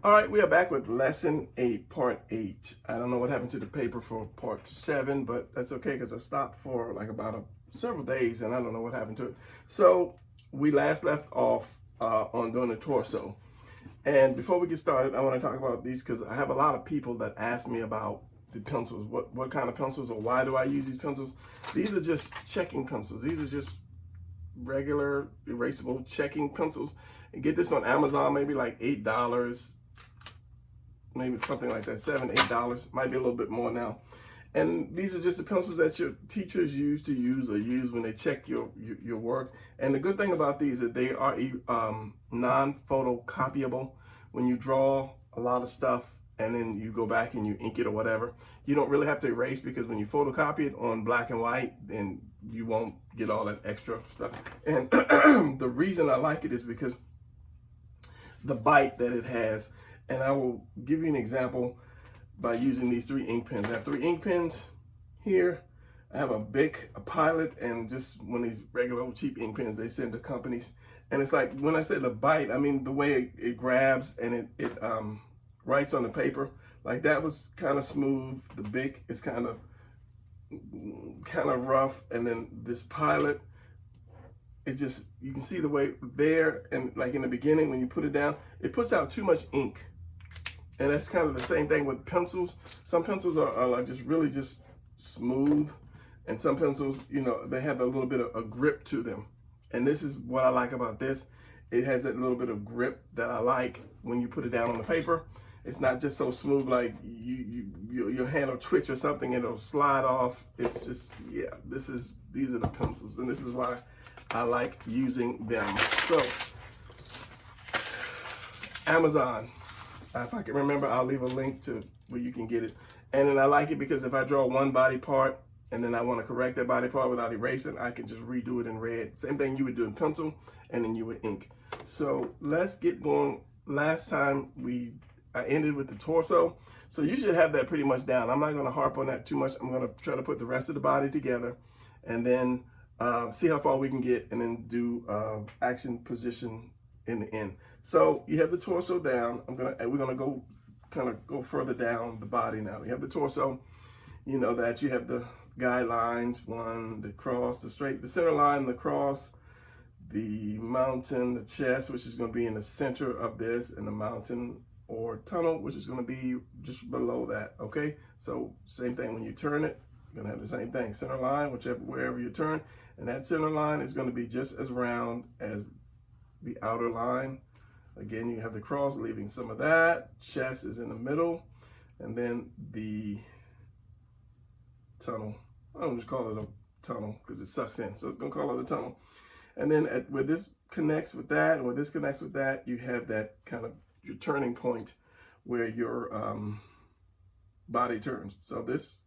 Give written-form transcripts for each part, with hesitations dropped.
All right, we are back with lesson 8, part 8. I don't know what happened to the paper for part 7, but that's okay because I stopped for like about several days and I don't know what happened to it. So we last left off on doing the torso. And before we get started, I want to talk about these because I have a lot of people that ask me about the pencils. What kind of pencils, or why do I use these pencils? These are just checking pencils. These are just regular erasable checking pencils. And get this on Amazon, maybe like $8. Maybe something like that, $7, $8, might be a little bit more now. And these are just the pencils that your teachers use when they check your work. And the good thing about these is they are non-photocopyable. When you draw a lot of stuff and then you go back and you ink it or whatever, you don't really have to erase, because when you photocopy it on black and white, then you won't get all that extra stuff. And the reason I like it is because the bite that it has. And I will give you an example by using these 3 ink pens. I have 3 ink pens here. I have a Bic, a Pilot, and just one of these regular old cheap ink pens they send to companies. And it's like, when I say the bite, I mean the way it grabs and it writes on the paper. Like, that was kind of smooth. The Bic is kind of rough. And then this Pilot, it just, you can see the way there, and like in the beginning when you put it down, it puts out too much ink. And that's kind of the same thing with pencils. Some pencils are like just really just smooth, and some pencils, you know, they have a little bit of a grip to them. And this is what I like about this. It has that little bit of grip that I like when you put it down on the paper. It's not just so smooth like your hand will twitch or something and it'll slide off. It's just, yeah, these are the pencils, and this is why I like using them. So, Amazon. If I can remember, I'll leave a link to where you can get it. And then I like it because if I draw one body part and then I want to correct that body part without erasing, I can just redo it in red. Same thing you would do in pencil, and then you would ink. So let's get going. Last time I ended with the torso. So you should have that pretty much down. I'm not going to harp on that too much. I'm going to try to put the rest of the body together and then see how far we can get, and then do action position in the end. So you have the torso down. We're gonna go further down the body now. You have the torso. You know that you have the guidelines, the cross, the straight, the center line, the cross, the mountain, the chest, which is going to be in the center of this, and the mountain or tunnel, which is going to be just below that. Okay, so same thing when you turn it. You're gonna have the same thing, center line, wherever you turn, and that center line is going to be just as round as the outer line. Again, you have the cross leaving some of that. Chest is in the middle, and then the tunnel. I don't just call it a tunnel because it sucks in, so it's gonna call it a tunnel. And then where this connects with that, and where this connects with that, you have that kind of your turning point where your body turns. So this,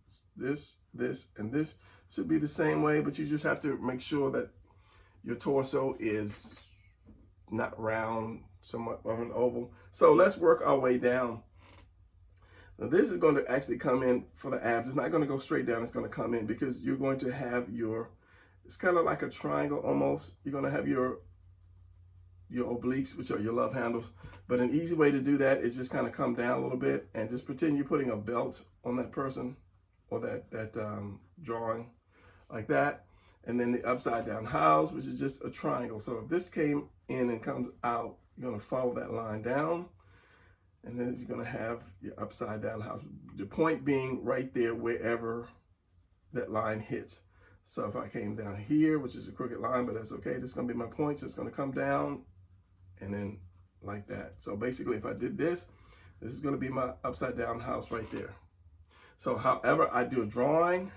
and this should be the same way, but you just have to make sure that your torso is not round, somewhat of an oval. So let's work our way down. Now this is going to actually come in for the abs. It's not going to go straight down. It's going to come in because you're going to have it's kind of like a triangle almost. You're going to have your obliques, which are your love handles. But an easy way to do that is just kind of come down a little bit and just pretend you're putting a belt on that person or that drawing, like that. And then the upside down house, which is just a triangle. So if this came in and comes out, you're going to follow that line down. And then you're going to have your upside down house. The point being right there wherever that line hits. So if I came down here, which is a crooked line, but that's okay. This is going to be my point. So it's going to come down and then like that. So basically, if I did this is going to be my upside down house right there. So however I do a drawing,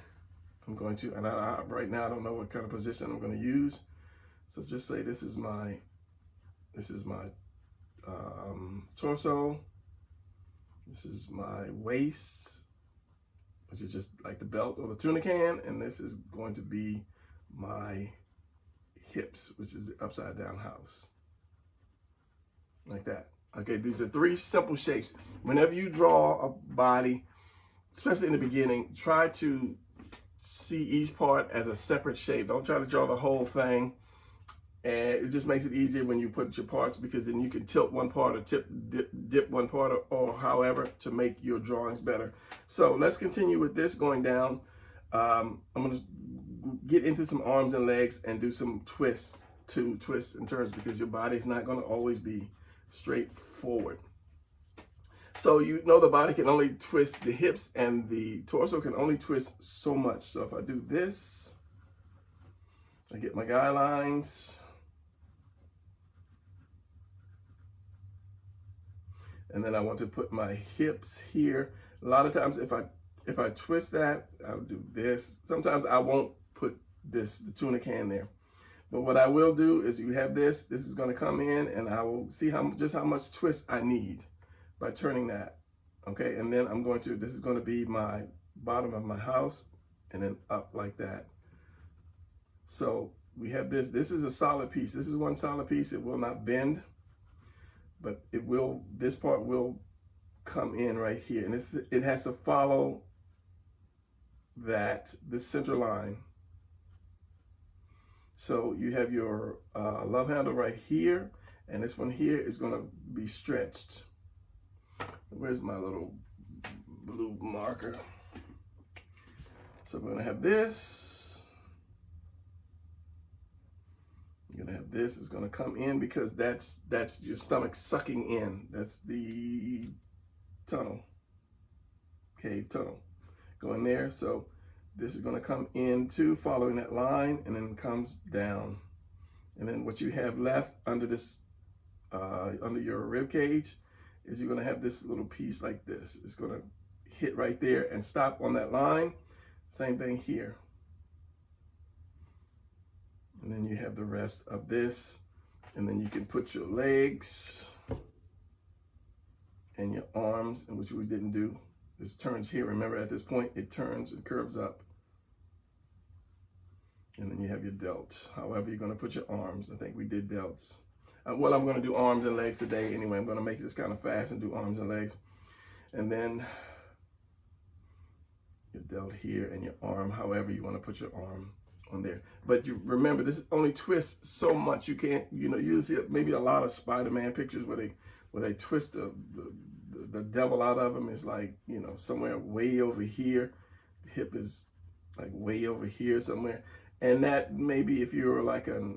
I'm going to, and right now I don't know what kind of position I'm going to use. So just say this is my torso. This is my waist, which is just like the belt or the tuna can, and this is going to be my hips, which is the upside down house, like that. Okay, these are 3 simple shapes. Whenever you draw a body, especially in the beginning, try to see each part as a separate shape. Don't try to draw the whole thing And it just makes it easier when you put your parts, because then you can tilt one part or dip one part, or however, to make your drawings better. So let's continue with this going down. I'm going to get into some arms and legs and do some twists and turns, because your body's not going to always be straightforward. So you know the body can only twist, the hips and the torso can only twist so much. So if I do this, I get my guidelines. And then I want to put my hips here. A lot of times if I twist that, I'll do this. Sometimes I won't put the tuna can there. But what I will do is, you have this is going to come in, and I will see just how much twist I need by turning that. Okay, and then this is going to be my bottom of my house, and then up like that. So we have this is a solid piece. This is one solid piece. It will not bend, but this part will come in right here, and it has to follow this center line. So you have your love handle right here, and this one here is going to be stretched. Where's my little blue marker? So we're going to have this. You're going to have this. It's going to come in, because that's your stomach sucking in. That's the tunnel, cave tunnel. Go in there. So this is going to come into following that line, and then comes down. And then what you have left under this, under your rib cage, is you're going to have this little piece like this. It's going to hit right there and stop on that line. Same thing here. And then you have the rest of this. And then you can put your legs and your arms, and which we didn't do. This turns here. Remember, at this point, it turns and curves up. And then you have your delts. However, you're going to put your arms. I think we did delts. Well, I'm going to do arms and legs today anyway. I'm going to make this kind of fast and do arms and legs. And then your delt here and your arm, however you want to put your arm on there. But you remember, this only twists so much. You can't, you'll see maybe a lot of Spider-Man pictures where they twist the devil out of him. Is like, somewhere way over here. The hip is like way over here somewhere. And that maybe if you're like a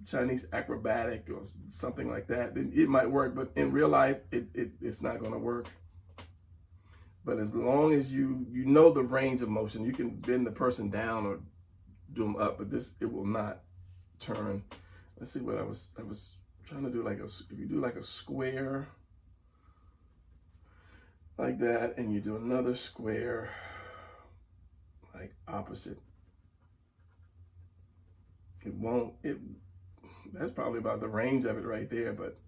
Chinese acrobatic or something like that, then it might work. But in real life, it's not going to work. But as long as you know the range of motion, you can bend the person down or do them up. But it will not turn. Let's see what I was trying to do. If you do like a square like that, and you do another square like opposite, that's probably about the range of it right there. But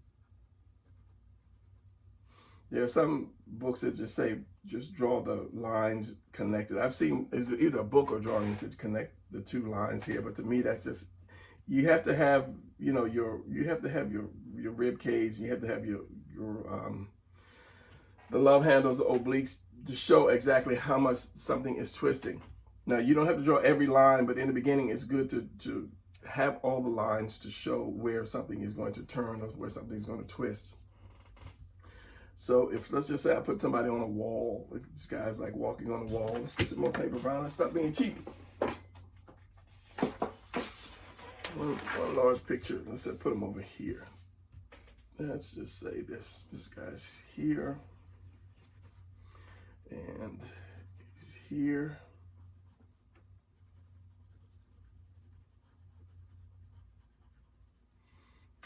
there are some books that just say, just draw the lines connected. I've seen either a book or drawing that says connect the two lines here. But to me, that's just, you have to have, your rib cage. You have to have your the love handles, the obliques, to show exactly how much something is twisting. Now, you don't have to draw every line, but in the beginning, it's good to have all the lines to show where something is going to turn or where something is going to twist. So let's just say I put somebody on a wall. Like, this guy's like walking on a wall. Let's get some more paper brown and stop being cheap. One large picture. Let's put him over here. Let's just say this guy's here. And he's here.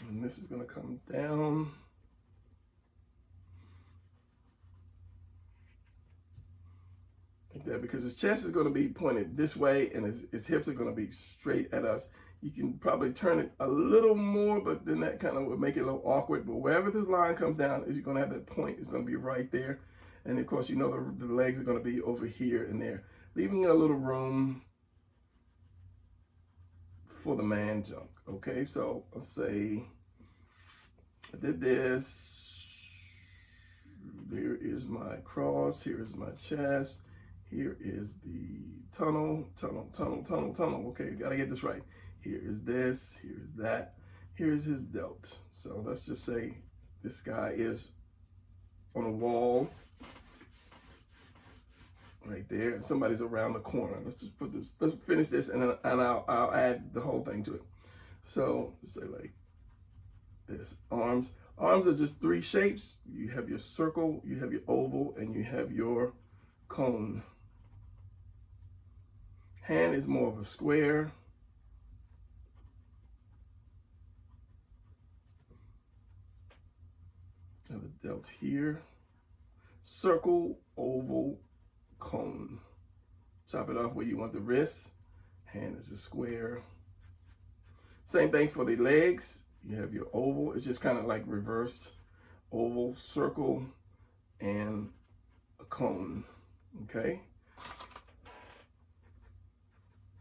And this is going to come down. Like that, because his chest is going to be pointed this way, and his hips are going to be straight at us. You can probably turn it a little more, but then that kind of would make it a little awkward. But wherever this line comes down, you're going to have that point. It's going to be right there. And of course, the legs are going to be over here and there, leaving a little room for the man junk. Okay, so let's say I did this. Here is my cross. Here is my chest. Here is the tunnel. Okay, you got to get this right. Here is this, here is that, here is his delt. So let's just say this guy is on a wall right there, and somebody's around the corner. Let's just put this, let's finish this, and I'll add the whole thing to it. So let's say like this, arms. Arms are just three shapes. You have your circle, you have your oval, and you have your cone. Hand is more of a square. Now the delt here. Circle, oval, cone. Chop it off where you want the wrist. Hand is a square. Same thing for the legs. You have your oval. It's just kind of like reversed. Oval, circle, and a cone. Okay?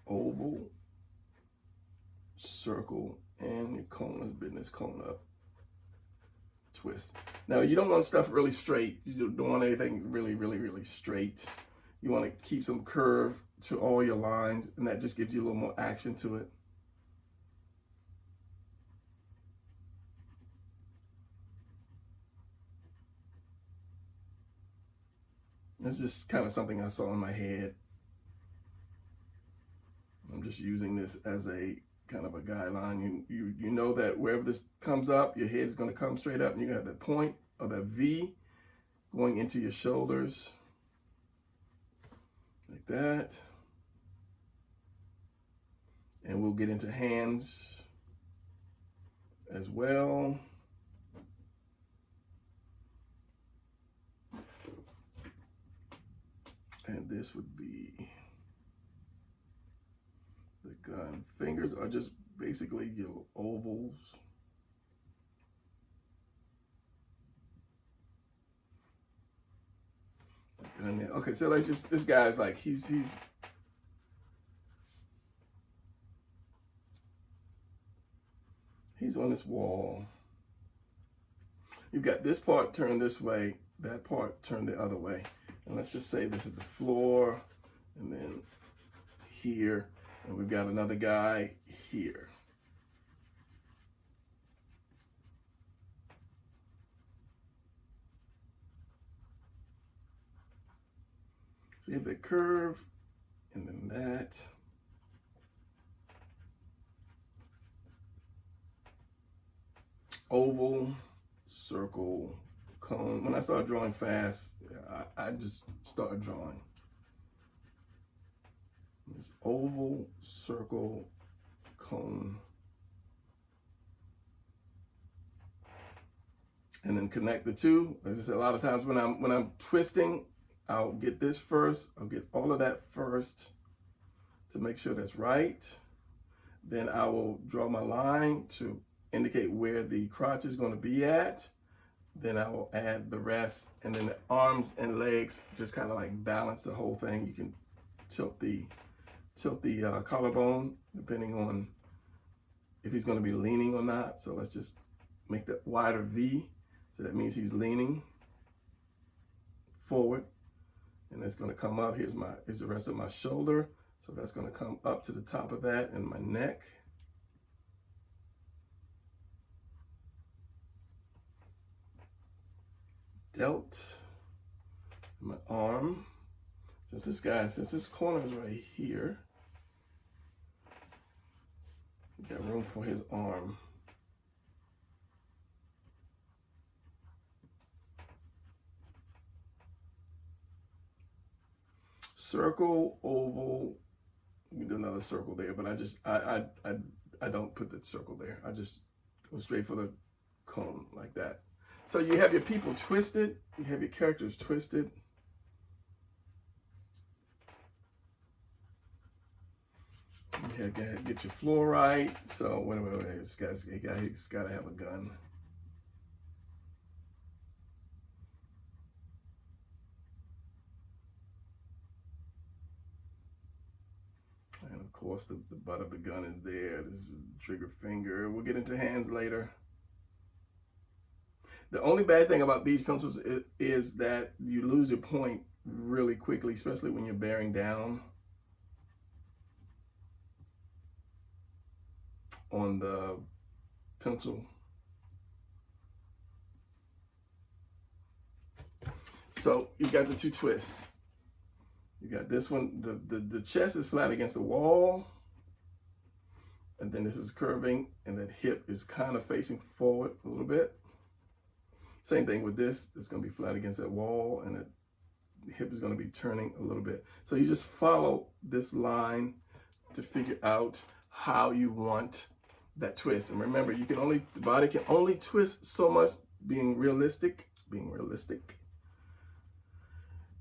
Oval, circle, and your cone. Let's bend this cone up. Twist. Now, you don't want stuff really straight. You don't want anything really straight. You want to keep some curve to all your lines, and that just gives you a little more action to it. It's just kind of something I saw in my head. I'm just using this as a kind of a guideline. You know that wherever this comes up, your head is going to come straight up, and you're going to have that point or that V going into your shoulders like that. And we'll get into hands as well. And this would be the gun. Fingers are just basically your ovals. The gun there. Okay, so let's just, this guy's like, he's on this wall. You've got this part turned this way, that part turned the other way. And let's just say this is the floor, and then here, and we've got another guy here. So you have the curve, and then that. Oval, circle, cone. When I start drawing fast, I just start drawing. This oval, circle, cone. And then connect the two. As I said, a lot of times when I'm twisting, I'll get this first. I'll get all of that first to make sure that's right. Then I will draw my line to indicate where the crotch is going to be at. Then I will add the rest, and then the arms and legs just kind of like balance the whole thing. You can tilt the collarbone depending on if he's going to be leaning or not. So let's just make that wider V. So that means he's leaning forward, and it's going to come up. Here's the rest of my shoulder. So that's going to come up to the top of that, and my neck. Delt, my arm. Since this corner is right here, we got room for his arm. Circle, oval. We can do another circle there, but I don't put the circle there. I just go straight for the cone like that. So you have your people twisted, you have your characters twisted. You have to get your floor right. So wait, this guy's got to have a gun. And of course the butt of the gun is there. This is the trigger finger. We'll get into hands later. The only bad thing about these pencils is that you lose your point really quickly, especially when you're bearing down. on the pencil. So you got the two twists. You got this one, the chest is flat against the wall, and then this is curving, and that hip is kind of facing forward a little bit. Same thing with this, it's gonna be flat against that wall, and the hip is gonna be turning a little bit. So you just follow this line to figure out how you want that twist. And remember, the body can only twist so much, being realistic.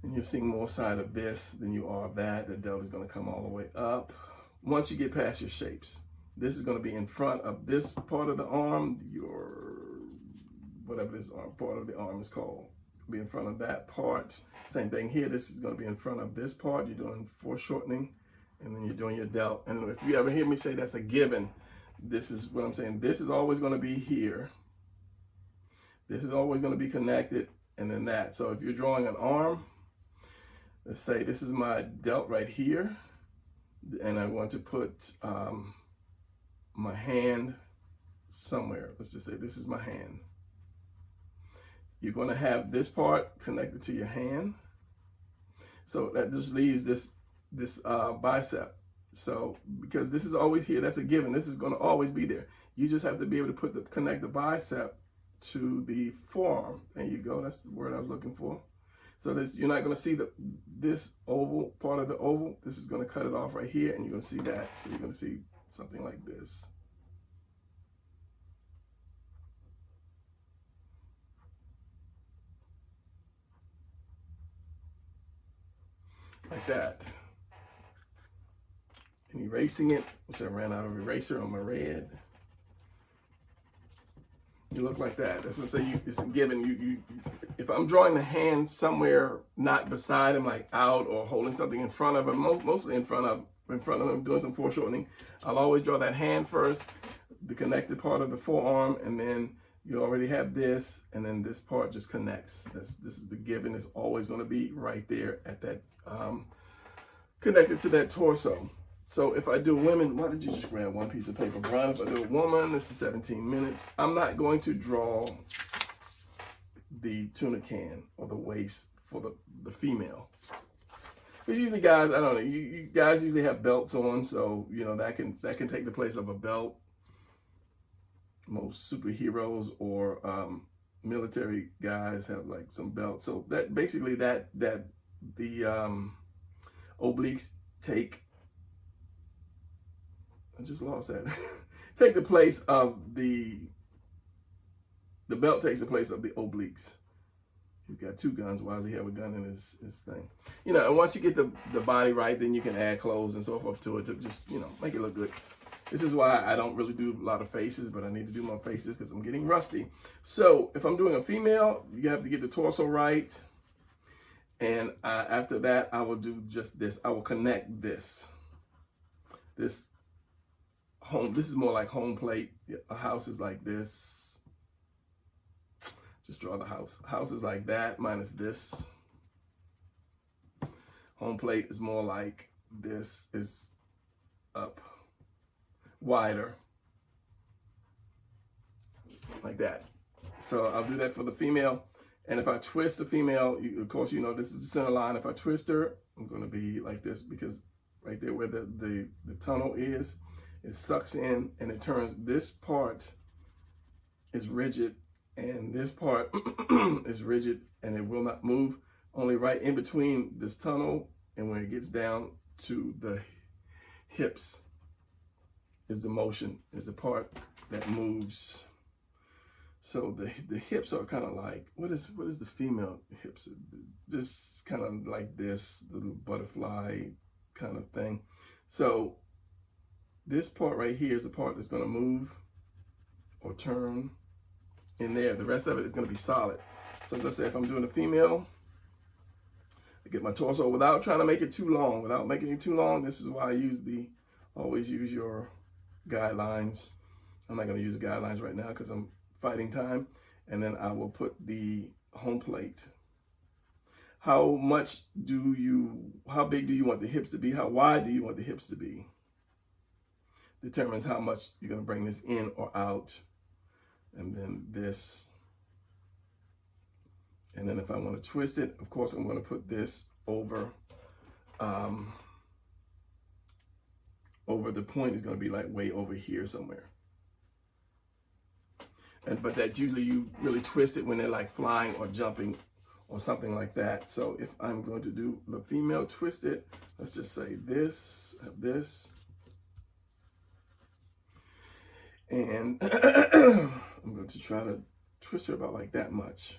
And you're seeing more side of this than you are of that. The delta is going to come all the way up. Once you get past your shapes, this is going to be in front of this part of the arm, whatever this part of the arm is called. Be in front of that part. Same thing here. This is going to be in front of this part. You're doing foreshortening, and then you're doing your delt. And if you ever hear me say that's a given, this is what I'm saying. This is always going to be here. This is always going to be connected, and then that. So if you're drawing an arm, let's say this is my delt right here, and I want to put my hand somewhere. Let's just say this is my hand. You're going to have this part connected to your hand. So that just leaves this bicep. So because this is always here, that's a given. This is going to always be there. You just have to be able to connect the bicep to the forearm. There you go. That's the word I was looking for. So you're not going to see this oval part of the oval. This is going to cut it off right here, and you're going to see that. So you're going to see something like this. Like that. And erasing it, which I ran out of eraser on my red. You look like that. That's what I say. It's a given. If I'm drawing the hand somewhere not beside him, like out or holding something in front of him, mostly in front of him, doing some foreshortening, I'll always draw that hand first, the connected part of the forearm, and then you already have this, and then this part just connects. This is the given. It's always going to be right there at that connected to that torso. So if I do women, why did you just grab one piece of paper, Brian? If I do a woman, this is 17 minutes. I'm not going to draw the tuna can or the waist for the female. Because usually guys, I don't know, you guys usually have belts on, so you know that can take the place of a belt. Most superheroes or military guys have like some belts. So that basically the obliques take, I just lost that. Take the place of the belt takes the place of the obliques. He's got two guns. Why does he have a gun in his thing? You know, and once you get the body right, then you can add clothes and so forth to it to just, you know, make it look good. This is why I don't really do a lot of faces, but I need to do more faces because I'm getting rusty. So if I'm doing a female, you have to get the torso right. And after that, I will do just this. I will connect this. This is more like home plate. A house is like this. Just draw the house. House is like that minus this. Home plate is more like this, is up, wider, like that. So I'll do that for the female. And if I twist the female, of course, you know, this is the center line. If I twist her, I'm going to be like this, because right there where the tunnel is, it sucks in and it turns. This part is rigid and this part is rigid and it will not move. Only right in between this tunnel and when it gets down to the hips is the motion, is the part that moves. So the hips are kind of like, what is the female hips? Just kind of like this little butterfly kind of thing. So this part right here is the part that's going to move or turn in there. The rest of it is going to be solid. So as I said, if I'm doing a female, I get my torso without trying to make it too long. Without making it too long, this is why I always use your guidelines. I'm not going to use the guidelines right now because I'm fighting time. And then I will put the home plate. How big do you want the hips to be? How wide do you want the hips to be? determines how much you're going to bring this in or out. And then this. And then if I want to twist it, of course, I'm going to put this over the point is going to be like way over here somewhere. But that usually you really twist it when they're like flying or jumping or something like that. So if I'm going to do the female twisted, let's just say this, this. And I'm going to try to twist her about like that much.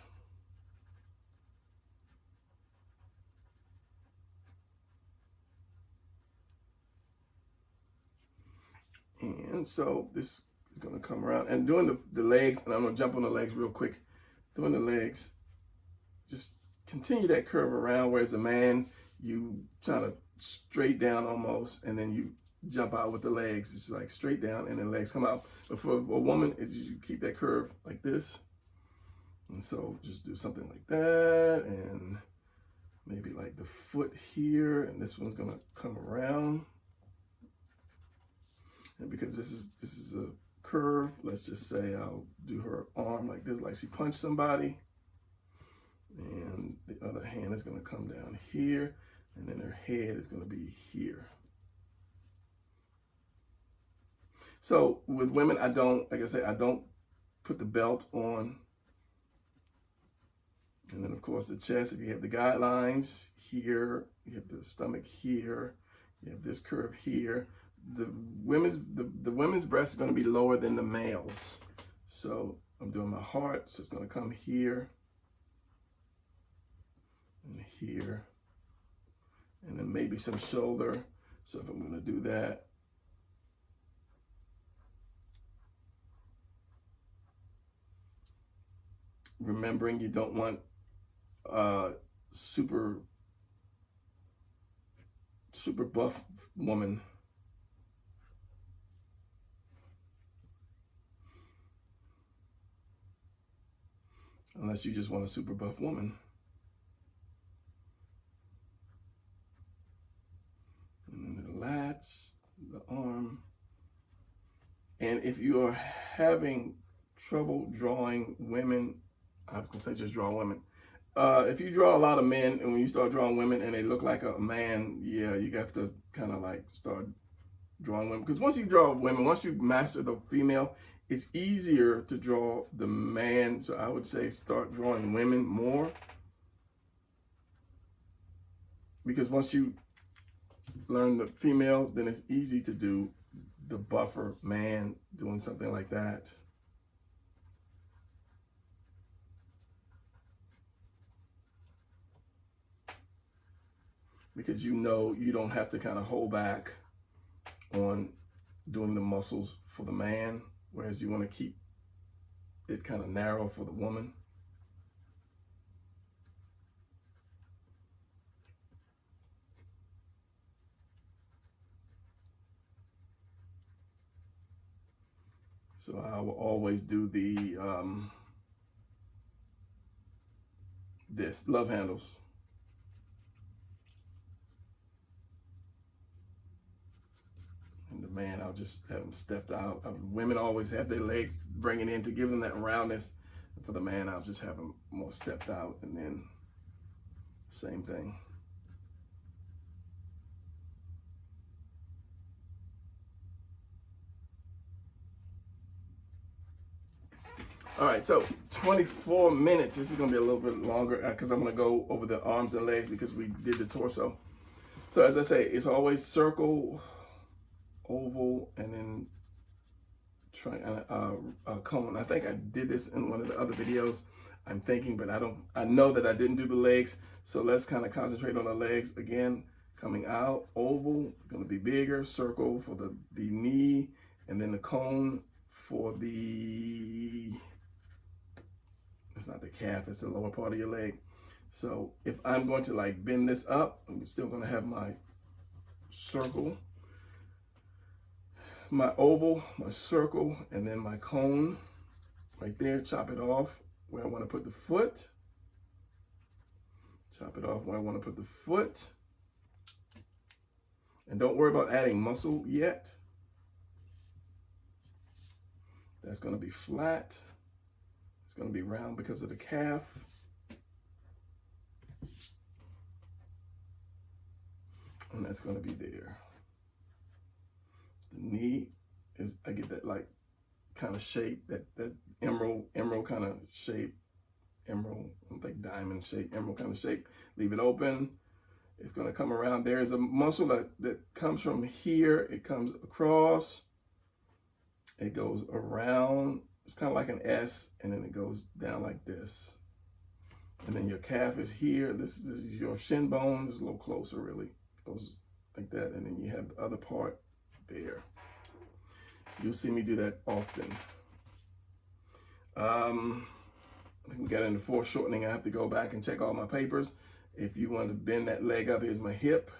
And so this is going to come around and doing the legs, and I'm going to jump on the legs real quick. Doing the legs, just continue that curve around, whereas a man, you kind of straight down almost, and then you jump out with the legs. It's like straight down and then legs come out. But for a woman, you keep that curve like this. And so just do something like that, and maybe like the foot here, and this one's going to come around. And because this is a curve, let's just say I'll do her arm like this, like she punched somebody. And the other hand is going to come down here, and then her head is going to be here. So with women, I don't, like I say, I don't put the belt on. And then of course the chest, if you have the guidelines here, you have the stomach here, you have this curve here. The women's breast is going to be lower than the males. So I'm doing my heart, so it's going to come here and here, and then maybe some shoulder. So if I'm going to do that, remembering you don't want super buff woman. Unless you just want a super buff woman. And then the lats, the arm. And if you are having trouble drawing women, I was gonna say just draw women. If you draw a lot of men, and when you start drawing women and they look like a man, yeah, you have to kind of like start drawing women. Because once you draw women, once you master the female, it's easier to draw the man. So I would say start drawing women more. Because once you learn the female, then it's easy to do the buffer man doing something like that. Because you know you don't have to kind of hold back on doing the muscles for the man, whereas you want to keep it kind of narrow for the woman. So I will always do the this love handles. And the man, I'll just have them stepped out. Women always have their legs bringing in to give them that roundness. And for the man, I'll just have them more stepped out, and then same thing. All right, so 24 minutes. This is going to be a little bit longer because I'm going to go over the arms and legs because we did the torso. So as I say, it's always circle, oval, and then cone. I think I did this in one of the other videos. I'm thinking, but I know that I didn't do the legs. So let's kind of concentrate on the legs again. Coming out, oval, going to be bigger, circle for the knee, and then the cone for the, it's not the calf, it's the lower part of your leg. So if I'm going to like bend this up, I'm still going to have my circle, my oval, my circle, and then my cone right there. Chop it off where I want to put the foot. Chop it off where I want to put the foot. And don't worry about adding muscle yet. That's going to be flat. It's going to be round because of the calf. And that's going to be there. The knee is, I get that like kind of shape, that emerald kind of shape, emerald, like diamond shape, emerald kind of shape. Leave it open. It's going to come around. There is a muscle that comes from here. It comes across. It goes around. It's kind of like an S, and then it goes down like this. And then your calf is here. This is your shin bone. It's a little closer, really. It goes like that, and then you have the other part there. You'll see me do that often. I think we got into foreshortening. I have to go back and check all my papers. If you want to bend that leg up, here's my hip.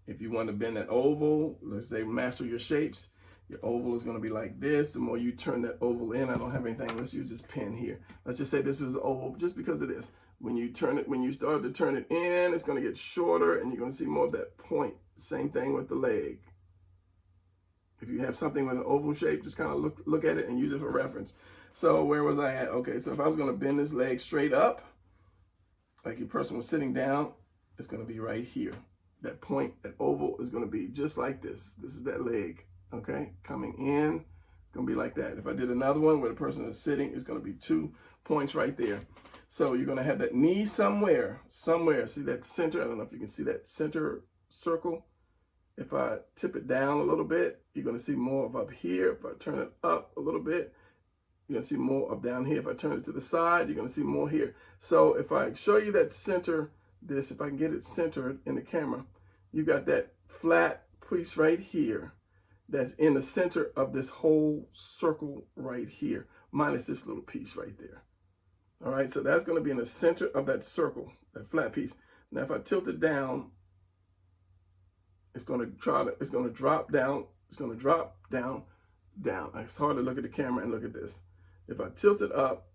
If you want to bend that oval, let's say master your shapes, your oval is going to be like this. The more you turn that oval in, I don't have anything. Let's use this pen here. Let's just say this is an oval just because of this. When you turn it, when you start to turn it in, it's going to get shorter and you're going to see more of that point. Same thing with the leg. If you have something with an oval shape, just kind of look at it and use it for reference. So where was I at? Okay, so if I was going to bend this leg straight up, like your person was sitting down, it's going to be right here. That point, that oval is going to be just like this. This is that leg, okay? Coming in, it's going to be like that. If I did another one where the person is sitting, it's going to be 2 points right there. So you're going to have that knee somewhere. See that center? I don't know if you can see that center circle. If I tip it down a little bit, you're going to see more of up here. If I turn it up a little bit, you're going to see more of down here. If I turn it to the side, you're going to see more here. So if I show you that center, if I can get it centered in the camera, you got that flat piece right here that's in the center of this whole circle right here, minus this little piece right there. All right, so that's going to be in the center of that circle, that flat piece. Now, if I tilt it down, it's going to drop down. It's going to drop down. It's hard to look at the camera and look at this. If I tilt it up,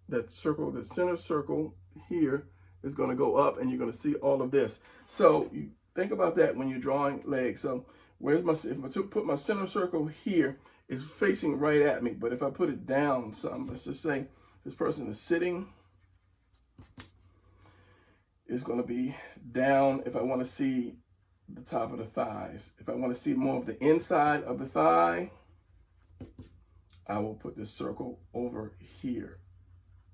that circle, the center circle here is going to go up, and you're going to see all of this. So you think about that when you're drawing legs. So where's my? If I put my center circle here, it's facing right at me. But if I put it down some, let's just say this person is sitting, it's going to be down. If I want to see the top of the thighs, if I want to see more of the inside of the thigh, I will put this circle over here.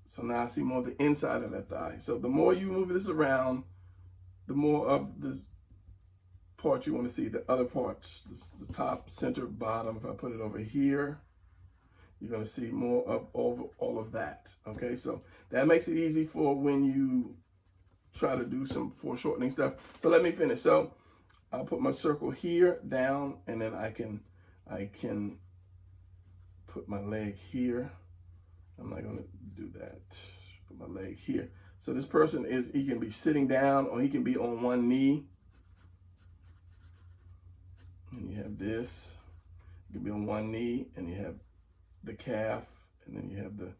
So now I see more of the inside of that thigh. So the more you move this around, the more of this part you want to see, the other parts, the top, center, bottom. If I put it over here, you're going to see more of all of that. Okay, so that makes it easy for when you try to do some foreshortening stuff. So let me finish. So I'll put my circle here down, and then I can put my leg here. I'm not going to do that. Put my leg here. So this person he can be sitting down, or he can be on one knee. And you have this. You can be on one knee, and you have the calf, and then you have the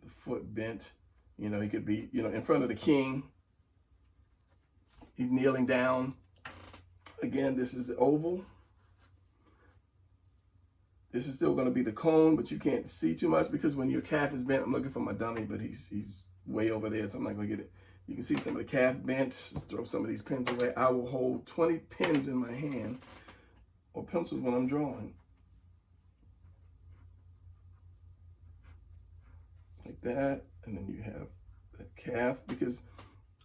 foot bent. You know, he could be, in front of the king. He's kneeling down. Again, this is the oval. This is still going to be the cone, but you can't see too much because when your calf is bent, I'm looking for my dummy, but he's way over there, so I'm not going to get it. You can see some of the calf bent. Just throw some of these pins away. I will hold 20 pins in my hand, or pencils when I'm drawing. Like that, and then you have that calf, because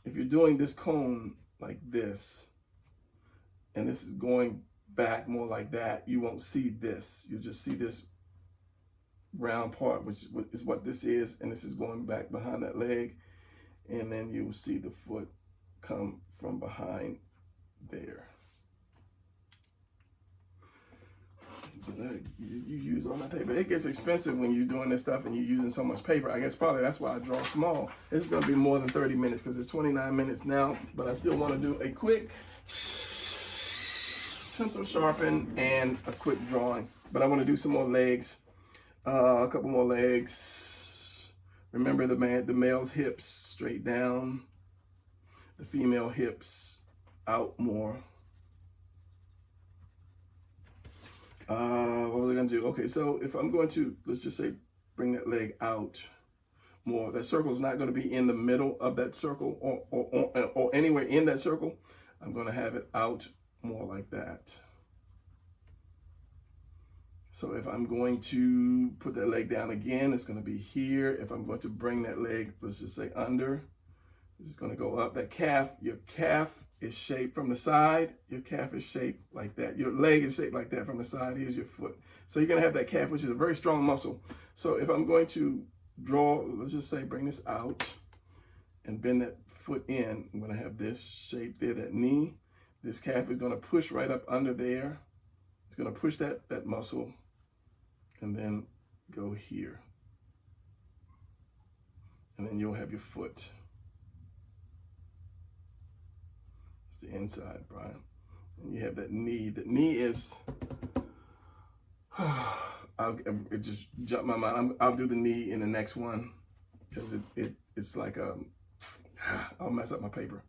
if you're doing this cone like this, and this is going back more like that, you won't see this. You'll just see this round part, which is what this is, and this is going back behind that leg, and then you'll see the foot come from behind there. You use all that paper. It gets expensive when you're doing this stuff and you're using so much paper. I guess probably that's why I draw small. This is going to be more than 30 minutes because it's 29 minutes now, but I still want to do a quick pencil sharpen and a quick drawing. But I want to do some more legs, a couple more legs. Remember the male's hips straight down, the female hips out more. What was I going to do? Okay, so if I'm going to, let's just say, bring that leg out more, that circle is not going to be in the middle of that circle or anywhere in that circle. I'm going to have it out more like that. So if I'm going to put that leg down again, it's going to be here. If I'm going to bring that leg, let's just say under, this is going to go up. That calf, your calf is shaped from the side. Your calf is shaped like that. Your leg is shaped like that from the side. Here's your foot. So you're going to have that calf, which is a very strong muscle. So if I'm going to draw, let's just say bring this out and bend that foot in, I'm going to have this shape there, that knee. This calf is going to push right up under there. It's going to push that muscle and then go here. And then you'll have your foot. It's the inside, Brian. And you have that knee. The knee is, it just jumped my mind. I'll do the knee in the next one because it's like I'll mess up my paper.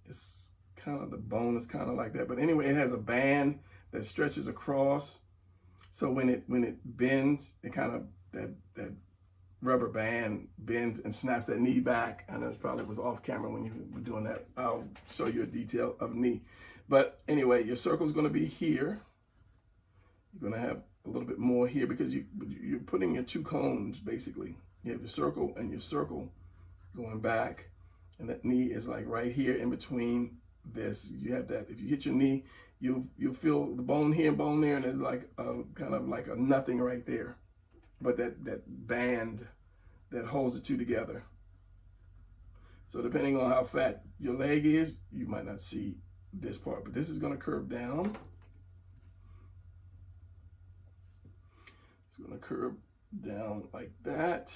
It's kind of, the bone is kind of like that. But anyway, it has a band that stretches across. So when it bends, it kind of, that rubber band bends and snaps that knee back. I know it probably was off camera when you were doing that. I'll show you a detail of knee. But anyway, your circle is going to be here. You're going to have a little bit more here because you're putting your two cones, basically. You have your circle and your circle going back. And that knee is like right here in between this. You have that. If you hit your knee, you'll feel the bone here and bone there, and it's like kind of like a nothing right there. But that band that holds the two together. So depending on how fat your leg is, you might not see this part, but this is going to curve down. It's going to curve down like that.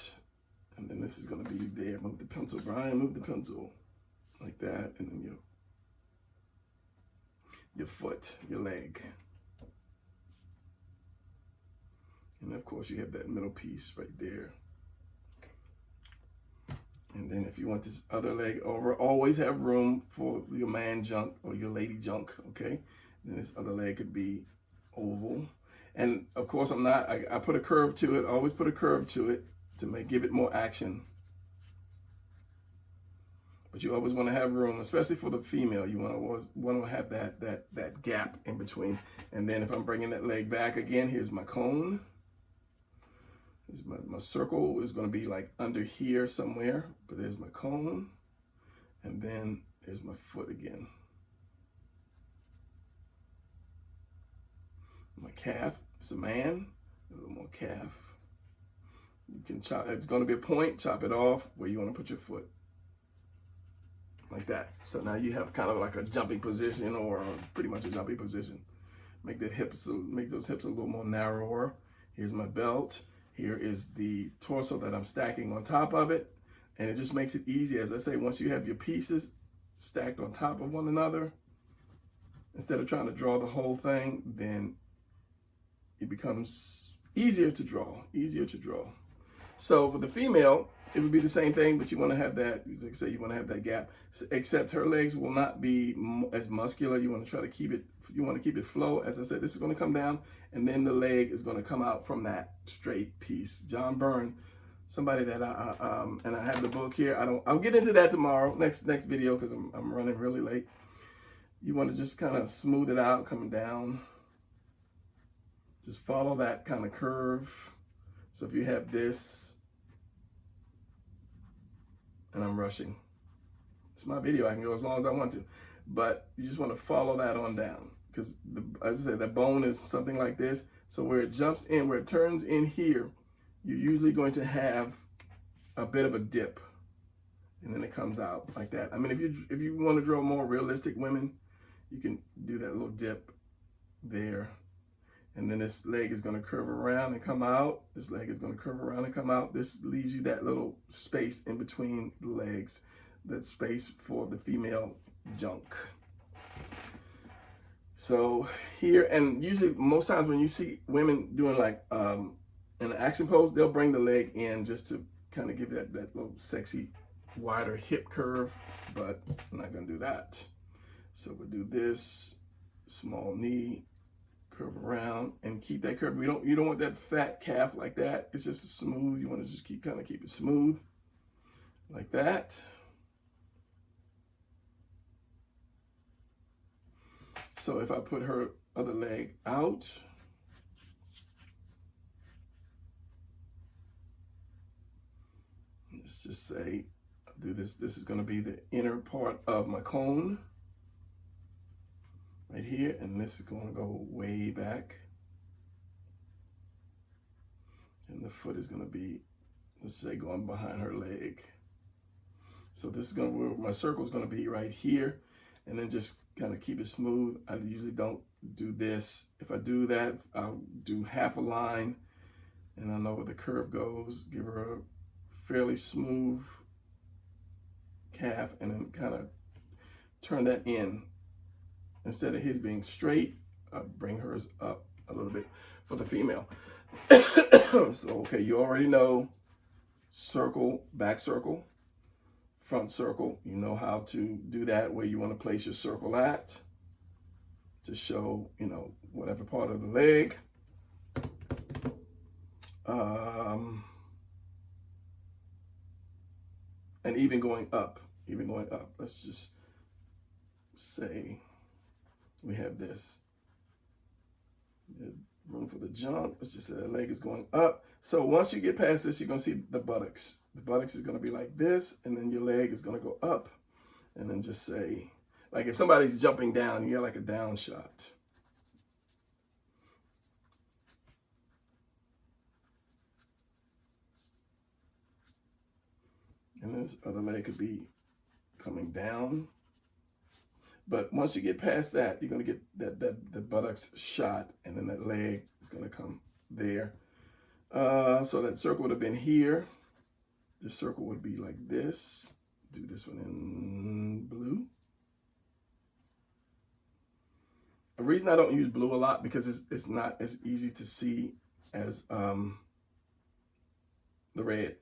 And then this is going to be there. Move the pencil, Brian, move the pencil like that. And then your foot, your leg. And of course you have that middle piece right there. And then if you want this other leg over, always have room for your man junk or your lady junk, okay? Then this other leg could be oval. And of course I put a curve to it, always put a curve to it to give it more action. But you always want to have room, especially for the female. You want to have that gap in between. And then if I'm bringing that leg back again, here's my cone. Here's my circle is going to be like under here somewhere, but there's my cone. And then there's my foot again. My calf, it's a man, a little more calf. You can chop, it's going to be a point, chop it off where you want to put your foot. Like that. So now you have kind of like a jumping position, or pretty much a jumping position. Make those hips a little more narrower. Here's my belt. Here is the torso that I'm stacking on top of it. And it just makes it easy. As I say, once you have your pieces stacked on top of one another, instead of trying to draw the whole thing, then it becomes easier to draw, So for the female, it would be the same thing, but you want to have that, like I say, you want to have that gap, except her legs will not be as muscular. You want to try to keep it flow. As I said, this is going to come down, and then the leg is going to come out from that straight piece. John Byrne, somebody that and I have the book here. I'll get into that tomorrow, next video, because I'm running really late. You want to just kind of smooth it out, coming down. Just follow that kind of curve. So if you have this, and I'm rushing, it's my video, I can go as long as I want to, but you just want to follow that on down, because as I said, the bone is something like this. So where it jumps in, where it turns in here, you're usually going to have a bit of a dip, and then it comes out like that. I mean, if you want to draw more realistic women, you can do that little dip there. And then this leg is going to curve around and come out. This leg is going to curve around and come out. This leaves you that little space in between the legs, that space for the female junk. So here, and usually most times when you see women doing like in an action pose, they'll bring the leg in just to kind of give that little sexy wider hip curve, but I'm not going to do that. So we'll do this, small knee, curve around and keep that curve. You don't want that fat calf like that. It's just smooth. You want to just keep it smooth like that. So if I put her other leg out, let's just say I'll do this. This is going to be the inner part of my cone right here, and this is going to go way back. And the foot is going to be, let's say, going behind her leg. So this is going to, where my circle is going to be right here, and then just kind of keep it smooth. I usually don't do this. If I do that, I'll do half a line, and I know where the curve goes. Give her a fairly smooth calf, and then kind of turn that in. Instead of his being straight, I'll bring hers up a little bit for the female. So, okay, you already know circle, back circle, front circle. You know how to do that, where you want to place your circle at to show, you know, whatever part of the leg. And even going up, let's just say we have this. The room for the jump. Let's just say the leg is going up. So once you get past this, you're going to see the buttocks. The buttocks is going to be like this, and then your leg is going to go up. And then just say, like if somebody's jumping down, you got like a down shot. And this other leg could be coming down. But once you get past that, you're going to get the buttocks shot, and then that leg is going to come there. So that circle would have been here. This circle would be like this. Do this one in blue. The reason I don't use blue a lot, because it's not as easy to see as the red.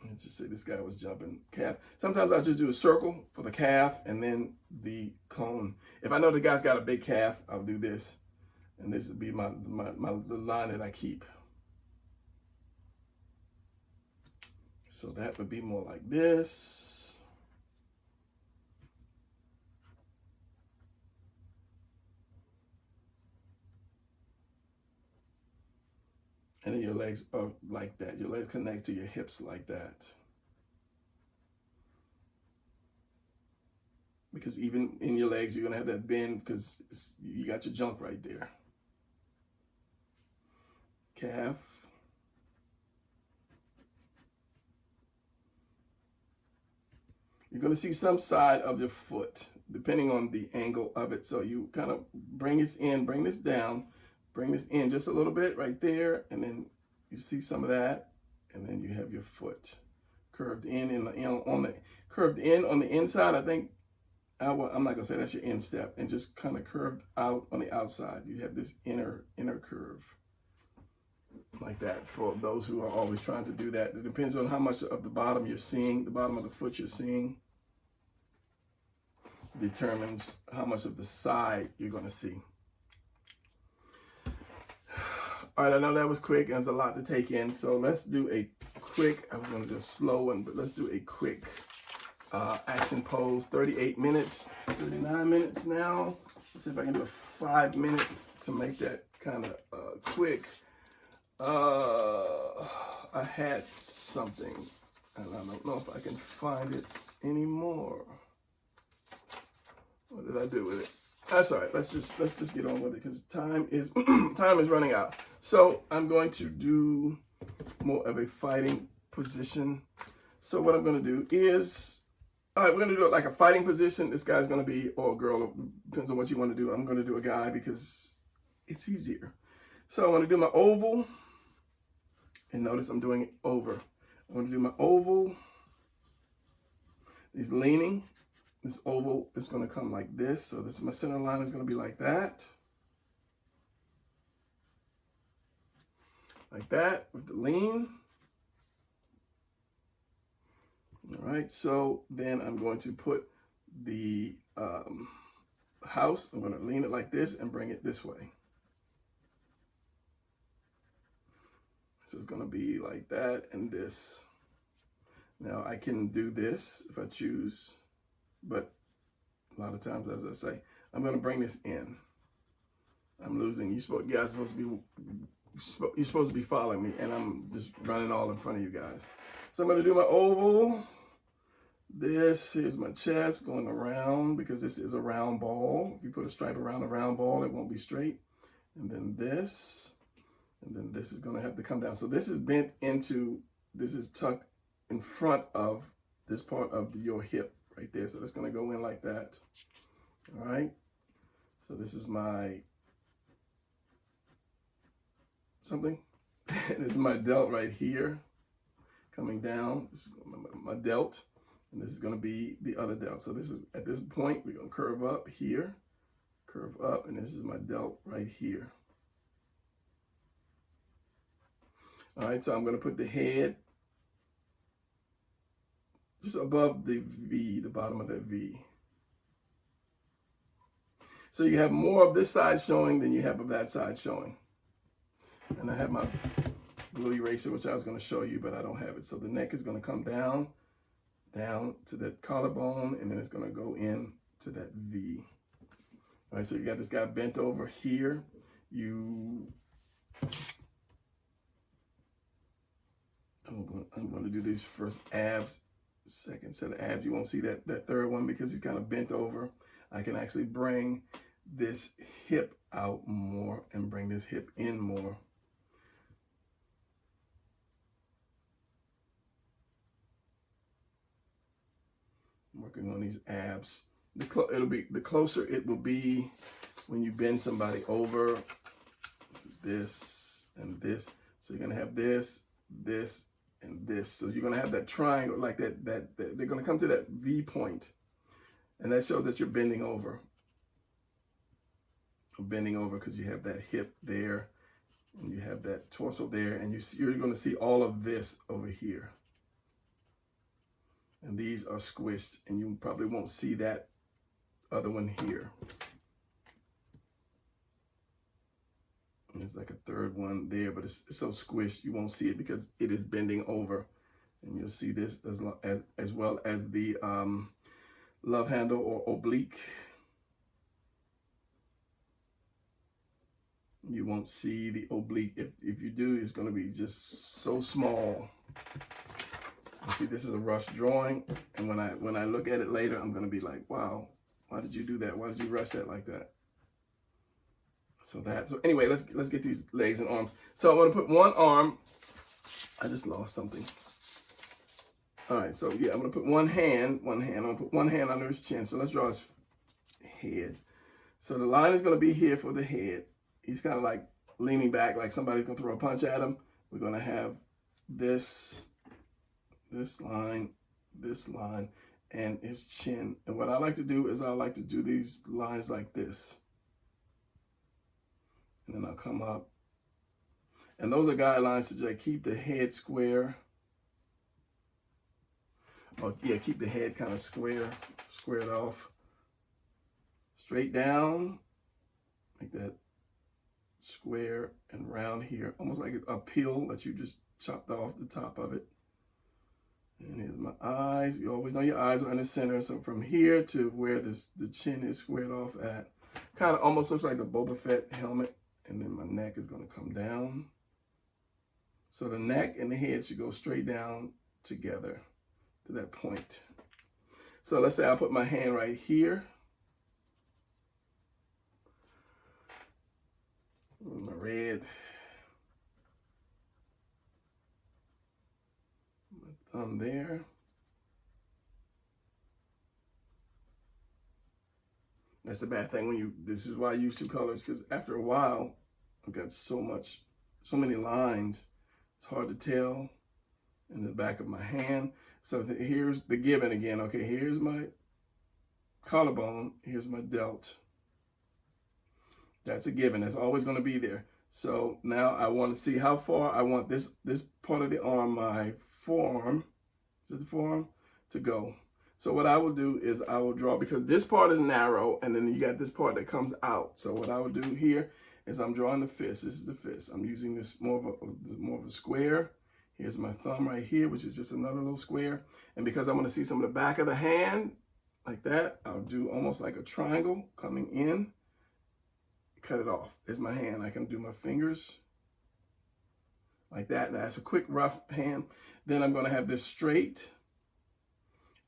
Let's just say this guy was jumping calf. Sometimes I just do a circle for the calf and then the cone. If I know the guy's got a big calf, I'll do this. And this would be the line that I keep. So that would be more like this. And then your legs are like that. Your legs connect to your hips like that. Because even in your legs, you're going to have that bend because you got your junk right there. Calf. You're going to see some side of your foot, depending on the angle of it. So you kind of bring this in, bring this down, bring this in just a little bit right there, and then you see some of that, and then you have your foot curved in curved in on the inside. I think I'm not gonna say that's your instep, and just kind of curved out on the outside. You have this inner curve like that. For those who are always trying to do that, it depends on how much of the bottom you're seeing, the bottom of the foot you're seeing determines how much of the side you're gonna see. All right, I know that was quick, and there's a lot to take in. So let's do a quick, I was gonna do a slow one, but let's do a quick action pose. 38 minutes, 39 minutes now. Let's see if I can do a 5-minute to make that kind of quick. I had something, and I don't know if I can find it anymore. What did I do with it? That's all right. Let's just get on with it, because time is running out. So I'm going to do more of a fighting position. So what I'm going to do is, all right, we're going to do it like a fighting position. This guy's going to be, or a girl, depends on what you want to do. I'm going to do a guy because it's easier. So I want to do my oval, and notice I'm doing it over. I want to do my oval. He's leaning. This oval is going to come like this. So this, my center line is going to be like that. Like that with the lean. All right, so then I'm going to put the house, I'm going to lean it like this and bring it this way. So it's going to be like that and this. Now I can do this if I choose, but a lot of times, as I say, I'm going to bring this in. I'm losing. You guys are supposed to be, you're supposed to be following me, and I'm just running all in front of you guys. So I'm going to do my oval. Here's my chest going around because this is a round ball. If you put a stripe around a round ball, it won't be straight. And then this is going to have to come down. So this is bent into, this is tucked in front of this part of your hip right there. So that's going to go in like that. All right. So this is my something. This is my delt right here coming down. This is my delt. And this is going to be the other delt. So this is, at this point, we're going to curve up here, curve up, and this is my delt right here. All right, so I'm going to put the head just above the V, the bottom of that V. So you have more of this side showing than you have of that side showing. And I have my blue eraser, which I was going to show you, but I don't have it. So the neck is going to come down to that collarbone, and then it's going to go in to that V. All right, so you got this guy bent over here. I'm going to do these first abs, second set of abs. You won't see that third one because he's kind of bent over. I can actually bring this hip out more and bring this hip in more. Working on these abs. The closer it will be when you bend somebody over, this and this. So you're gonna have this, this, and this. So you're gonna have that triangle like that. They're gonna come to that V point, and that shows that you're bending over. Bending over because you have that hip there, and you have that torso there, and you're gonna see all of this over here. And these are squished, and you probably won't see that other one here. And there's like a third one there, but it's so squished you won't see it because it is bending over. And you'll see this as well as the love handle or oblique. You won't see the oblique. If you do, it's going to be just so small. You see, this is a rush drawing, and when I look at it later, I'm going to be like, wow, why did you do that? Why did you rush that like that? So anyway, let's get these legs and arms. So I'm going to put one arm. I just lost something. All right, so yeah, I'm going to put one hand. I'm going to put one hand under his chin. So let's draw his head. So the line is going to be here for the head. He's kind of like leaning back, like somebody's going to throw a punch at him. We're going to have this line, and his chin. And what I like to do is I like to do these lines like this. And then I'll come up. And those are guidelines to just keep the head square. Oh, yeah, keep the head kind of squared off. Straight down, like that. Square and round here, almost like a peel that you just chopped off the top of it. And here's my eyes. You always know your eyes are in the center. So from here to where the chin is squared off at, kind of almost looks like the Boba Fett helmet. And then my neck is going to come down. So the neck and the head should go straight down together to that point. So let's say I put my hand right here. My red. My thumb there. That's a bad thing this is why I use two colors, because after a while, I've got so many lines, it's hard to tell in the back of my hand. So here's the given again. Okay, here's my collarbone, here's my delt. That's a given. That's always going to be there. So now I want to see how far I want this part of the arm, my forearm. Is it the forearm? to go. So what I will do is I will draw, because this part is narrow, and then you got this part that comes out. So what I would do here is I'm drawing the fist. This is the fist. I'm using this more of a square. Here's my thumb right here, which is just another little square. And because I'm going to see some of the back of the hand like that, I'll do almost like a triangle coming in. Cut it off. There's my hand. I can do my fingers like that. That's a quick rough hand. Then I'm going to have this straight,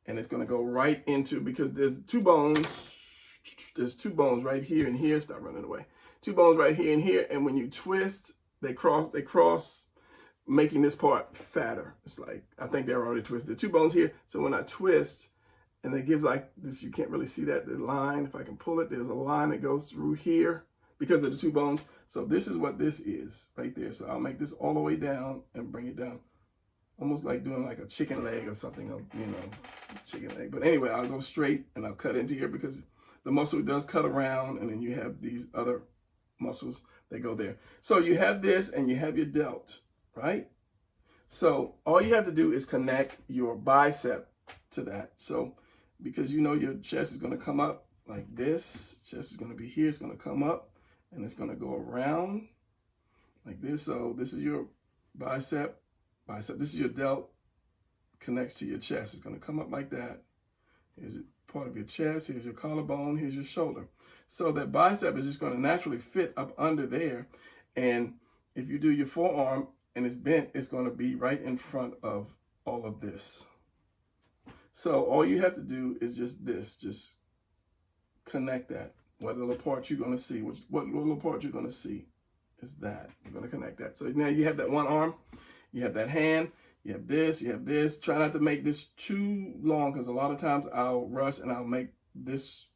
and it's going to go right into, because there's two bones. There's two bones right here and here. Stop running away. Two bones right here and here. And when you twist, they cross, making this part fatter. It's like, I think they're already twisted. The two bones here. So when I twist, and it gives like this, you can't really see that, the line. If I can pull it, there's a line that goes through here because of the two bones. So this is what this is right there. So I'll make this all the way down and bring it down, almost like doing like a chicken leg or something, you know, chicken leg. But anyway, I'll go straight and I'll cut into here, because the muscle does cut around, and then you have these other muscles that go there. So you have this and you have your delt, right? So all you have to do is connect your bicep to that. So because you know your chest is going to come up like this, chest is going to be here, it's going to come up, and it's going to go around like this. So this is your bicep, this is your delt, connects to your chest. It's going to come up like that. Here's part of your chest, here's your collarbone, here's your shoulder. So that bicep is just going to naturally fit up under there. And if you do your forearm and it's bent, it's going to be right in front of all of this. So all you have to do is just connect that. What little part you're going to see, what little part you're going to see is that. You're going to connect that. So now you have that one arm, you have that hand, you have this, you have this. Try not to make this too long, because a lot of times I'll rush and I'll make this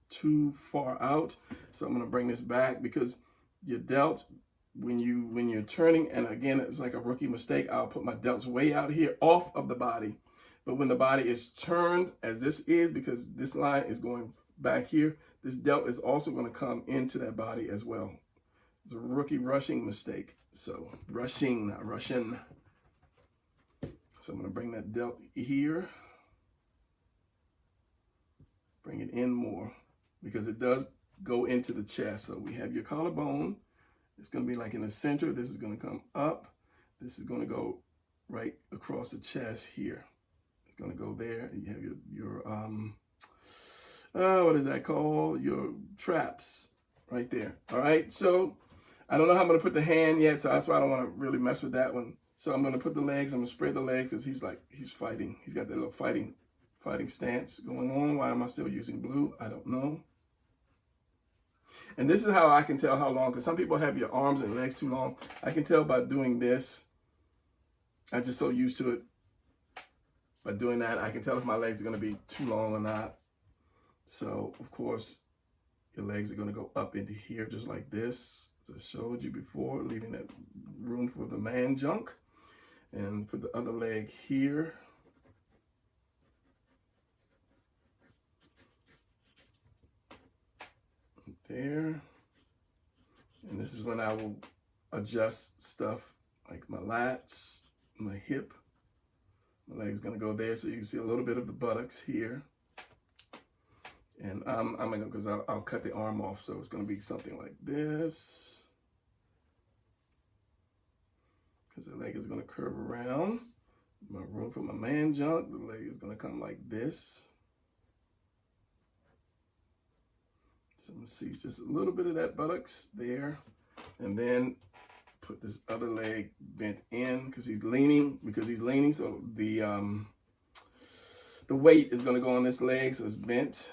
too far out. So I'm going to bring this back, because your delt, when you're turning, and again, it's like a rookie mistake, I'll put my delts way out here off of the body. But when the body is turned, as this is, because this line is going back here, this delt is also going to come into that body as well. It's a rookie rushing mistake. So rushing, not rushing. So I'm going to bring that delt here. Bring it in more, because it does go into the chest. So we have your collarbone. It's going to be like in the center. This is going to come up. This is going to go right across the chest here. It's going to go there. You have your what is that called? Your traps right there. All right. So I don't know how I'm going to put the hand yet, so that's why I don't want to really mess with that one. So I'm going to put the legs. I'm going to spread the legs, because he's fighting. He's got that little fighting stance going on. Why am I still using blue? I don't know. And this is how I can tell how long, because some people have your arms and legs too long. I can tell by doing this. I'm just so used to it. By doing that, I can tell if my legs are going to be too long or not. So, of course, your legs are going to go up into here just like this, as I showed you before, leaving that room for the man junk. And put the other leg here. There. And this is when I will adjust stuff like my lats, my hip. My leg's going to go there, so you can see a little bit of the buttocks here. And I'm going to, because I'll cut the arm off, so it's going to be something like this. Because the leg is going to curve around. My room for my man junk, the leg is going to come like this. So I'm going to see just a little bit of that buttocks there. And then put this other leg bent in, because he's leaning. So the weight is going to go on this leg, so it's bent.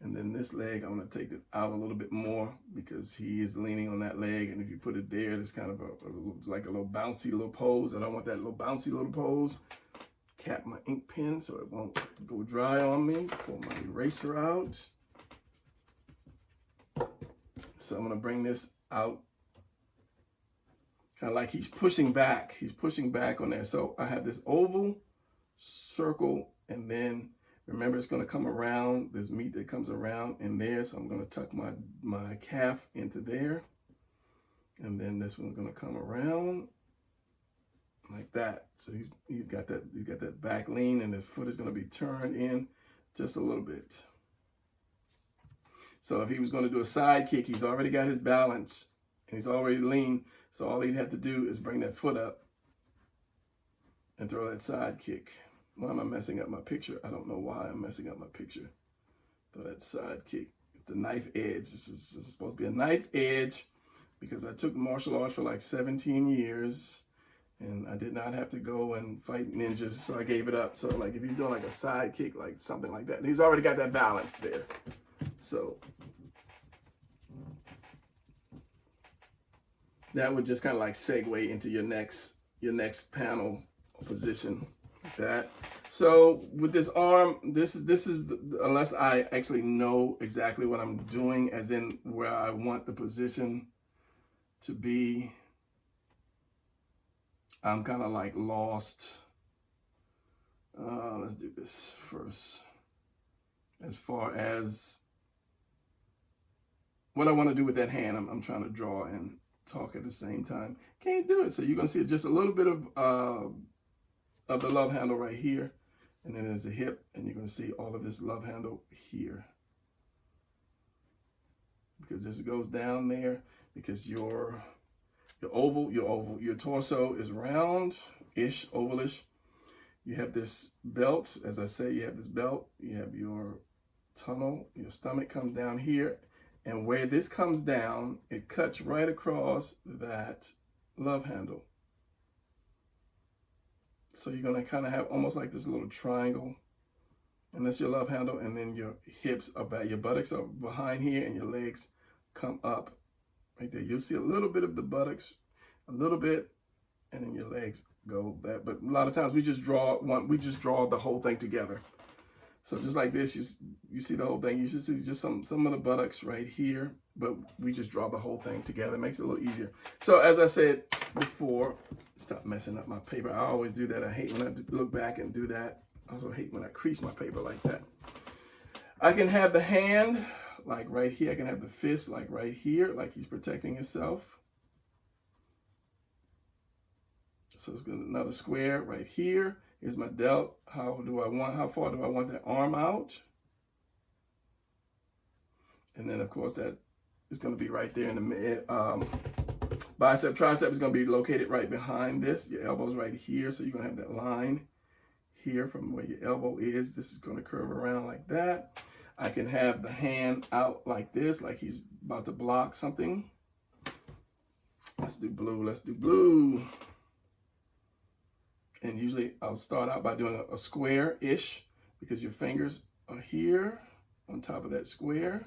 And then this leg, I'm going to take it out a little bit more, because he is leaning on that leg. And if you put it there, it's kind of like a little bouncy little pose. I don't want that little bouncy little pose. Cap my ink pen so it won't go dry on me. Pull my eraser out. So I'm going to bring this out. Kind of like he's pushing back. He's pushing back on there. So I have this oval, circle, and then remember, it's going to come around. There's meat that comes around in there. So I'm going to tuck my calf into there. And then this one's going to come around. like that. So he's got that back lean, and his foot is going to be turned in just a little bit. So if he was going to do a side kick, he's already got his balance and he's already lean. So all he'd have to do is bring that foot up and throw that side kick. Why am I messing up my picture? I don't know why I'm messing up my picture. Throw that side kick. It's a knife edge. This is supposed to be a knife edge because I took martial arts for like 17 years and I did not have to go and fight ninjas, so I gave it up. So like if he's doing like a side kick, like something like that, and he's already got that balance there. So that would just kind of like segue into your next panel position, like that. So with this arm, this is unless I actually know exactly what I'm doing, as in where I want the position to be, I'm kind of like lost. Let's do this first. As far as what I want to do with that hand, I'm trying to draw and talk at the same time. Can't do it. So you're going to see just a little bit of the love handle right here. And then there's a hip, and you're going to see all of this love handle here. Because this goes down there, because your torso is round-ish, ovalish. You have this belt, as I say, you have this belt, you have your tunnel, your stomach comes down here, and where this comes down, it cuts right across that love handle. So you're gonna kind of have almost like this little triangle, and that's your love handle, and then your hips are back, your buttocks are behind here, and your legs come up right there. You'll see a little bit of the buttocks, a little bit, and then your legs go that. But a lot of times we just draw the whole thing together. So just like this, you see the whole thing. You should see just some of the buttocks right here, but we just draw the whole thing together. It makes it a little easier. So as I said before, stop messing up my paper. I always do that. I hate when I look back and do that. I also hate when I crease my paper like that. I can have the hand like right here. I can have the fist like right here, like he's protecting himself. So it's another square right here. Here's my delt. How far do I want that arm out? And then of course that is going to be right there in the mid. Bicep, tricep is going to be located right behind this. Your elbow's right here. So you're going to have that line here from where your elbow is. This is going to curve around like that. I can have the hand out like this, like he's about to block something. Let's do blue. Let's do blue. And usually I'll start out by doing a square-ish, because your fingers are here on top of that square.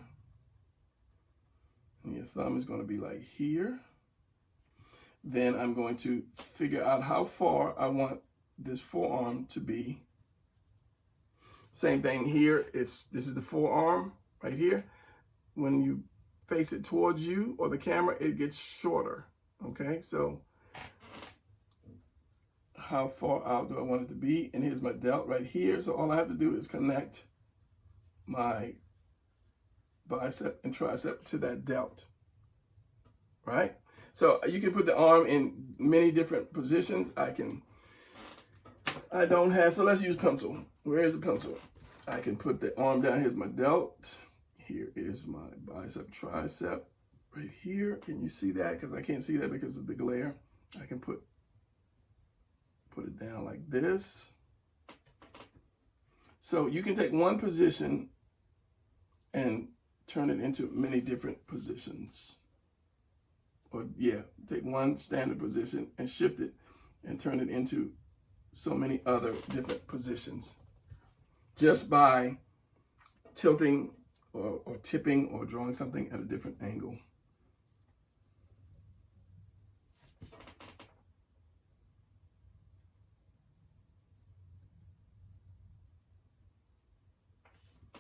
And your thumb is going to be like here. Then I'm going to figure out how far I want this forearm to be. Same thing here. This is the forearm right here. When you face it towards you or the camera, it gets shorter. Okay, so how far out do I want it to be? And here's my delt right here. So all I have to do is connect my bicep and tricep to that delt, right? So you can put the arm in many different positions. So let's use pencil. Where is the pencil? I can put the arm down. Here's my delt. Here is my bicep, tricep right here. Can you see that? Because I can't see that because of the glare. I can put it down like this. So you can take one position and turn it into many different positions. Or take one standard position and shift it and turn it into so many other different positions, just by tilting or tipping or drawing something at a different angle.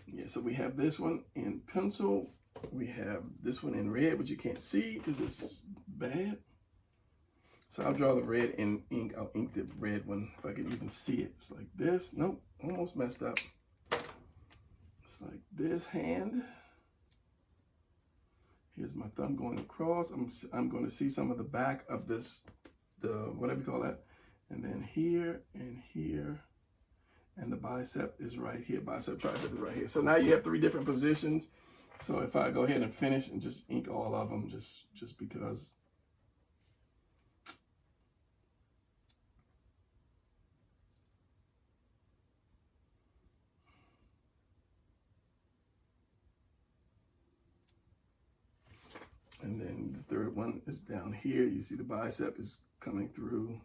Yeah, so we have this one in pencil. We have this one in red, but you can't see because it's bad. So I'll draw the red in ink. I'll ink the red one if I can even see it. It's like this. Nope, almost messed up. It's like this hand. Here's my thumb going across. I'm going to see some of the back of this, whatever you call that. and then here and here, and the bicep is right here. Bicep, tricep is right here. So now you have 3 different positions. So if I go ahead and finish and just ink all of them, just because. And then the third one is down here. You see the bicep is coming through.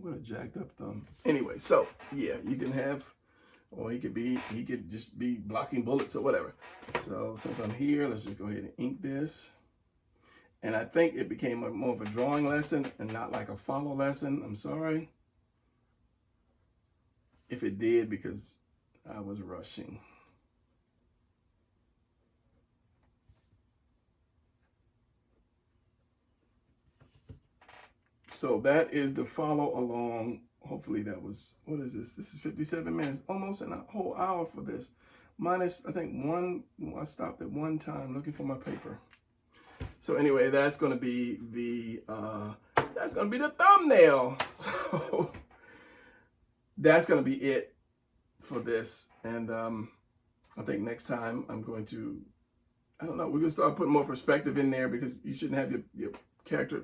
What a jacked up thumb. Anyway, so yeah, you can have, or he could just be blocking bullets or whatever. So since I'm here, let's just go ahead and ink this. And I think it became more of a drawing lesson and not like a follow lesson. I'm sorry if it did, because I was rushing. So that is the follow along. Hopefully that was, what is this? This is 57 minutes, almost a whole hour for this. Minus, I think I stopped at 1 time looking for my paper. So anyway, that's going to be the thumbnail. So that's going to be it for this. And I think next time I'm going to, I don't know, we're going to start putting more perspective in there, because you shouldn't have your character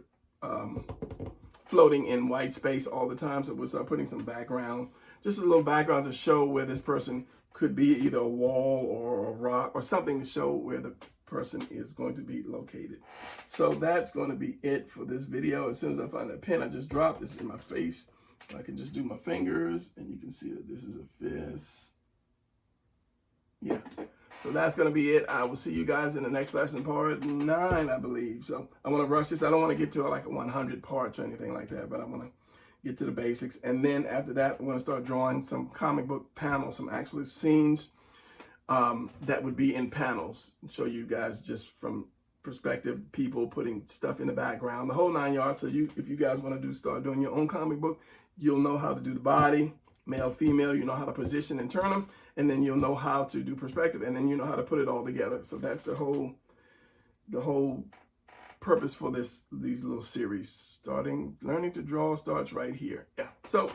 floating in white space all the time. So we'll start putting some background, just a little background to show where this person could be, either a wall or a rock or something to show where the person is going to be located. So that's going to be it for this video. As soon as I find that pen I just dropped, this in my face, I can just do my fingers and you can see that this is a fist. Yeah. So that's going to be it. I will see you guys in the next lesson, part 9, I believe. So I want to rush this. I don't want to get to like 100 parts or anything like that, but I want to get to the basics. And then after that, we're going to start drawing some comic book panels, some actual scenes that would be in panels. Show you guys just from perspective, people putting stuff in the background, the whole 9 yards. So if you guys want to start doing your own comic book, you'll know how to do the body, male, female, you know how to position and turn them, and then you'll know how to do perspective, and then you know how to put it all together. So that's the whole purpose for these little series. Learning to draw starts right here. Yeah. So